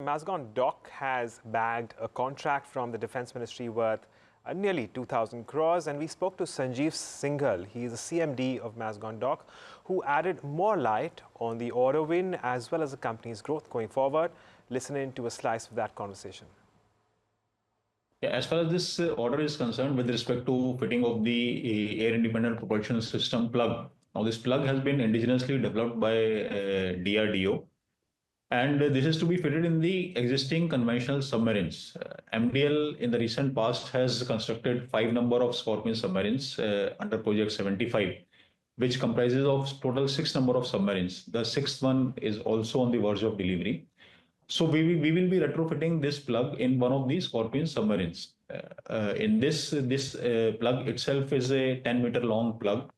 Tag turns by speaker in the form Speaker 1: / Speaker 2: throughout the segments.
Speaker 1: Mazagon dock has bagged a contract from the Defence Ministry worth nearly 2,000 crores. And we spoke to Sanjeev Singhal. He is the CMD of Mazagon dock, who added more light on the order win as well as the company's growth going forward. Listen in to a slice of that conversation.
Speaker 2: Yeah, as far as this order is concerned with respect to fitting of the air independent propulsion system plug. Now, this plug has been indigenously developed by DRDO, and this is to be fitted in the existing conventional submarines. MDL in the recent past has constructed 5 number of Scorpion submarines under Project 75, which comprises of total 6 number of submarines. The sixth one is also on the verge of delivery. So we will be retrofitting this plug in one of these Scorpion submarines. In this plug itself is a 10-meter long plug,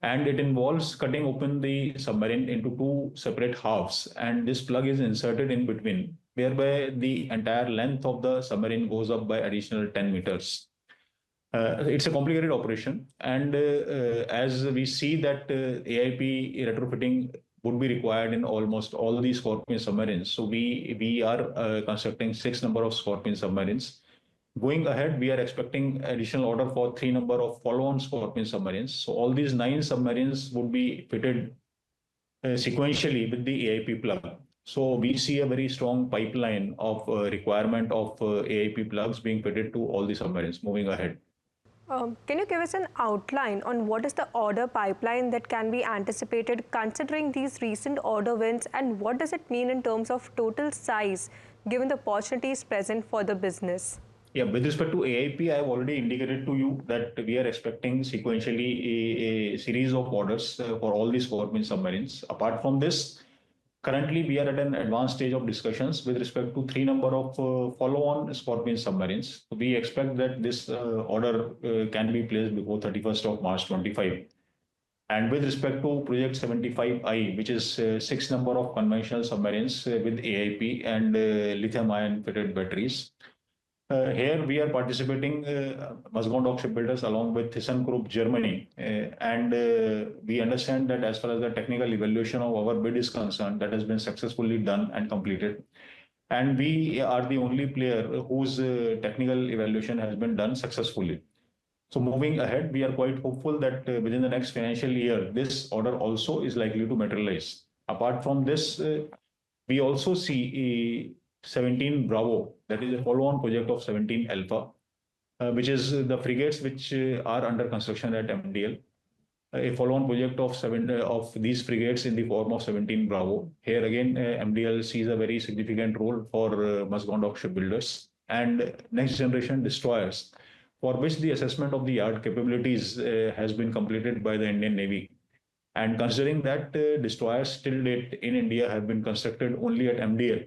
Speaker 2: and it involves cutting open the submarine into two separate halves, and this plug is inserted in between, whereby the entire length of the submarine goes up by additional 10 meters. It's a complicated operation, and as we see that AIP retrofitting would be required in almost all these Scorpion submarines. So we are constructing 6 number of Scorpion submarines. Going ahead, we are expecting additional order for 3 number of follow-on Scorpion submarines. So all these 9 submarines would be fitted sequentially with the AIP plug. So we see a very strong pipeline of requirement of AIP plugs being fitted to all the submarines moving ahead.
Speaker 3: Can you give us an outline on what is the order pipeline that can be anticipated considering these recent order wins, and what does it mean in terms of total size given the opportunities present for the business?
Speaker 2: Yeah, with respect to AIP, I have already indicated to you that we are expecting sequentially a series of orders for all these Scorpion submarines. Apart from this, currently we are at an advanced stage of discussions with respect to 3 number of follow-on Scorpion submarines. We expect that this order can be placed before 31st of March 25. And with respect to Project 75I, which is 6 number of conventional submarines with AIP and lithium-ion fitted batteries. Here we are participating Mazagon Dock Shipbuilders along with ThyssenKrupp Germany, and we understand that as far as the technical evaluation of our bid is concerned, that has been successfully done and completed, and we are the only player whose technical evaluation has been done successfully. So moving ahead, we are quite hopeful that within the next financial year, this order also is likely to materialize. Apart from this, we also see 17 Bravo, that is a follow-on project of 17 Alpha, which is the frigates which are under construction at MDL. A follow-on project of these frigates in the form of 17 Bravo. Here again, MDL sees a very significant role for Mazagon Dock Shipbuilders, and next generation destroyers, for which the assessment of the yard capabilities has been completed by the Indian Navy. And considering that destroyers till date in India have been constructed only at MDL,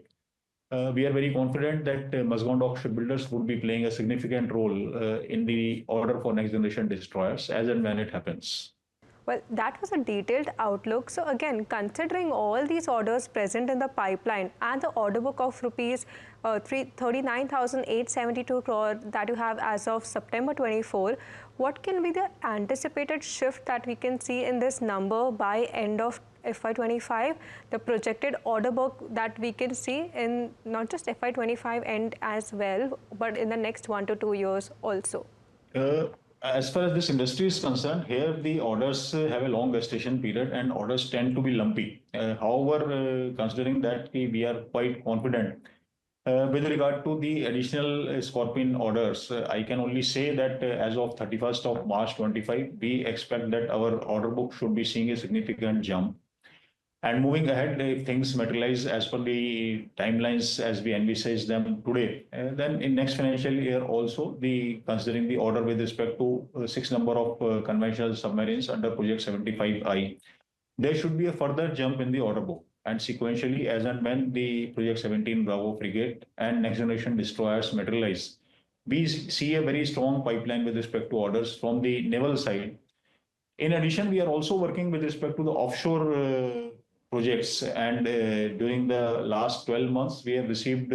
Speaker 2: we are very confident that Mazagon Dock Shipbuilders would be playing a significant role in the order for next generation destroyers as and when it happens.
Speaker 3: Well, that was a detailed outlook. So again, considering all these orders present in the pipeline and the order book of rupees 39,872 crore that you have as of September 24, what can be the anticipated shift that we can see in this number by end of FY25, the projected order book that we can see in not just FY25 end as well, but in the next 1 to 2 years also?
Speaker 2: As far as this industry is concerned, here the orders have a long gestation period and orders tend to be lumpy. However, considering that we are quite confident with regard to the additional Scorpion orders, I can only say that as of 31st of March 25, we expect that our order book should be seeing a significant jump. And moving ahead, if things materialize as per the timelines as we envisage them today, then in next financial year also, considering the order with respect to 6 number of conventional submarines under Project 75I, there should be a further jump in the order book. And sequentially, as and when the Project 17 Bravo frigate and next generation destroyers materialize, we see a very strong pipeline with respect to orders from the naval side. In addition, we are also working with respect to the offshore projects, and during the last 12 months, we have received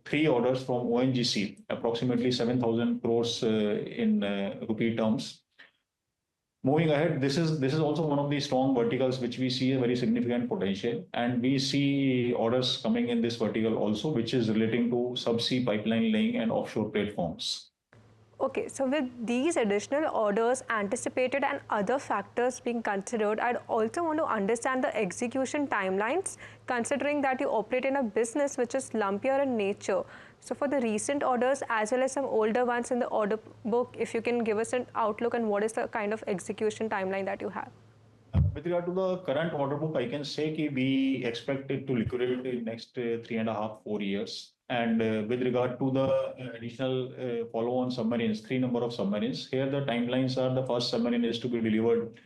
Speaker 2: 3 orders from ONGC, approximately 7,000 crores in rupee terms. moving ahead, this is also one of the strong verticals which we see a very significant potential, and we see orders coming in this vertical also, which is relating to subsea pipeline laying and offshore platforms.
Speaker 3: Okay, so with these additional orders anticipated and other factors being considered, I'd also want to understand the execution timelines, considering that you operate in a business which is lumpier in nature. So for the recent orders as well as some older ones in the order book, if you can give us an outlook on what is the kind of execution timeline that you have.
Speaker 2: With regard to the current order book, I can say that we expect it to liquidate in next 3.5, 4 years. And with regard to the additional follow-on submarines, three number of submarines, here the timelines are the first submarine is to be delivered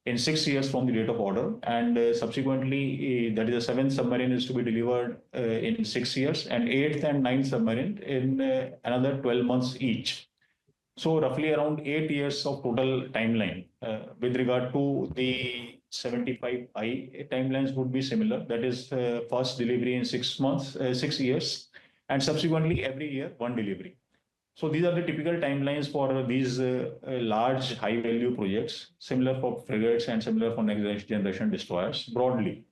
Speaker 2: in 6 years from the date of order, and subsequently, that is the seventh submarine is to be delivered in 6 years, and eighth and ninth submarine in another 12 months each. So roughly around 8 years of total timeline. With regard to the 75I, timelines would be similar. That is first delivery in 6 months, 6 years, and subsequently every year one delivery. So these are the typical timelines for these large high value projects, similar for frigates and similar for next generation destroyers broadly.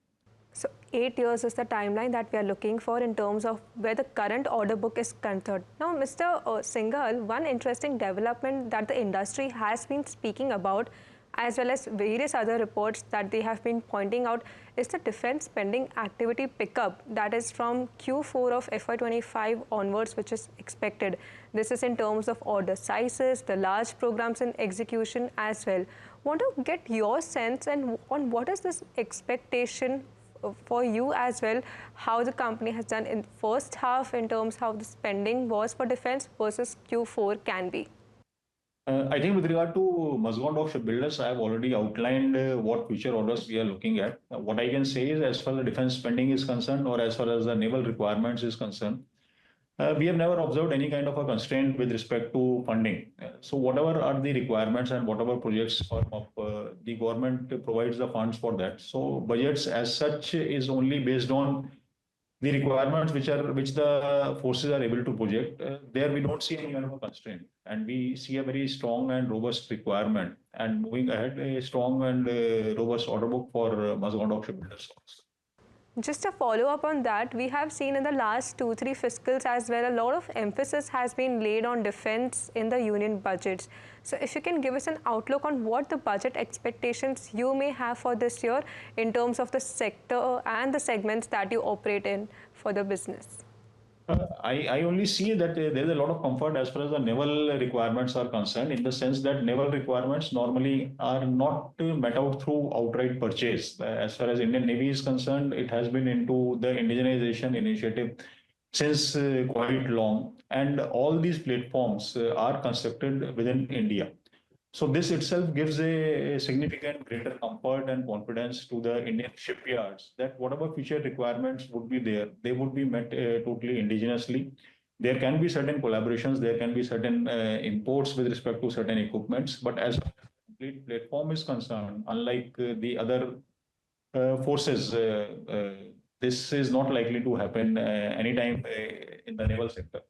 Speaker 3: So 8 years is the timeline that we are looking for in terms of where the current order book is concerned. Now, Mr. Singhal, one interesting development that the industry has been speaking about, as well as various other reports that they have been pointing out, is the defense spending activity pickup that is from Q4 of FY25 onwards, which is expected. This is in terms of order sizes, the large programs in execution as well. Want to get your sense and on what is this expectation for you as well, how the company has done in first half in terms how the spending was for defense versus Q4 can be.
Speaker 2: I think with regard to Mazagon Dock Shipbuilders, I have already outlined what future orders we are looking at. What I can say is, as far as the defense spending is concerned, or as far as the naval requirements is concerned, we have never observed any kind of a constraint with respect to funding. So whatever are the requirements and whatever projects come up, the government provides the funds for that. So budgets as such is only based on the requirements which the forces are able to project. There we don't see any kind of a constraint, and we see a very strong and robust requirement. And moving ahead, a strong and robust order book for Mazagon Dock Shipbuilders.
Speaker 3: Just a follow up on that, we have seen in the last 2-3 fiscals as well, a lot of emphasis has been laid on defense in the union budgets. So if you can give us an outlook on what the budget expectations you may have for this year in terms of the sector and the segments that you operate in for the business.
Speaker 2: I only see that there's a lot of comfort as far as the naval requirements are concerned, in the sense that naval requirements normally are not met out through outright purchase. As far as Indian Navy is concerned, it has been into the indigenization initiative since quite long, and all these platforms are constructed within India. So this itself gives a significant greater comfort and confidence to the Indian shipyards that whatever future requirements would be there, they would be met totally indigenously. There can be certain collaborations, there can be certain imports with respect to certain equipments, but as far as the complete platform is concerned, unlike the other forces, this is not likely to happen anytime in the naval sector.